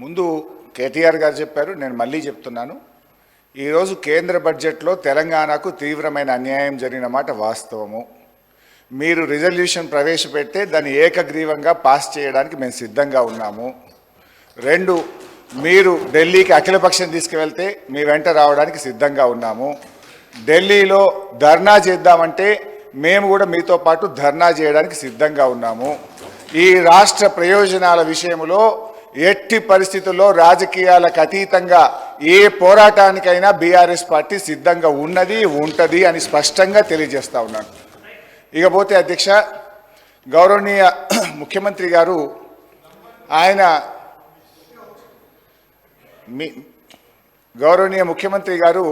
ముందు కేటీఆర్ గారు చెప్పారు, నేను మళ్ళీ చెప్తున్నాను. ఈరోజు కేంద్ర బడ్జెట్లో తెలంగాణకు తీవ్రమైన అన్యాయం జరిగిన మాట వాస్తవము. మీరు రిజల్యూషన్ ప్రవేశపెడితే దాన్ని ఏకగ్రీవంగా పాస్ చేయడానికి మేము సిద్ధంగా ఉన్నాము. 2, మీరు ఢిల్లీకి అఖిలపక్షం తీసుకువెళ్తే మీ వెంట రావడానికి సిద్ధంగా ఉన్నాము. ఢిల్లీలో ధర్నా చేద్దామంటే మేము కూడా మీతో పాటు ధర్నా చేయడానికి సిద్ధంగా ఉన్నాము. ఈ రాష్ట్ర ప్రయోజనాల విషయంలో ఎట్టి పరిస్థితుల్లో రాజకీయాలకు అతీతంగా ఏ పోరాటానికైనా బీఆర్ఎస్ పార్టీ సిద్ధంగా ఉన్నది, ఉంటుంది అని స్పష్టంగా తెలియజేస్తా ఉన్నాను. ఇకపోతే అధ్యక్ష, గౌరవనీయ ముఖ్యమంత్రి గారు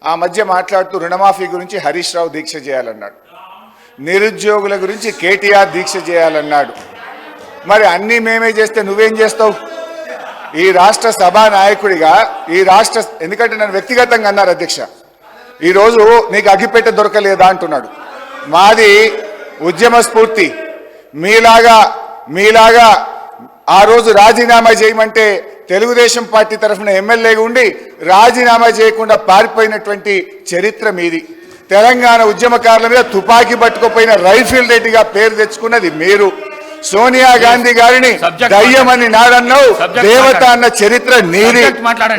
ఆ మధ్య మాట్లాడుతూ రుణమాఫీ గురించి హరీష్ రావు దీక్ష చేయాలన్నాడు, నిరుద్యోగుల గురించి కేటీఆర్ దీక్ష చేయాలన్నాడు. మరి అన్నీ మేమే చేస్తే నువ్వేం చేస్తావు? ఈ రాష్ట్ర సభా నాయకుడిగా ఎందుకంటే నన్ను వ్యక్తిగతంగా అన్నారు అధ్యక్ష, ఈరోజు నీకు అగ్గిపెట్టె దొరకలేదా అంటున్నాడు. మాది ఉద్యమ స్ఫూర్తి. మీలాగా ఆ రోజు రాజీనామా చేయమంటే తెలుగుదేశం పార్టీ తరఫున ఎమ్మెల్యేగా ఉండి రాజీనామా చేయకుండా పారిపోయినటువంటి చరిత్ర మీది. తెలంగాణ ఉద్యమకారుల మీద తుపాకీ పట్టుకుపోయిన రైఫిల్ రెడ్డిగా పేరు తెచ్చుకున్నది మీరు. సోనియా గాంధీ గారిని దయ్యమని నాడన్నావు, దేవత అన్న చరిత్ర నీది.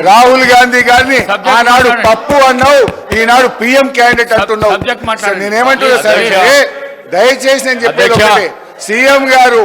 రాహుల్ గాంధీ గారిని ఆనాడు పప్పు అన్నావు, ఈనాడు పిఎం క్యాండిడేట్ అంటున్నావు. నేనేమంటున్నా సార్, దయచేసి నేను చెప్పేది ఒకటే, సీఎం గారు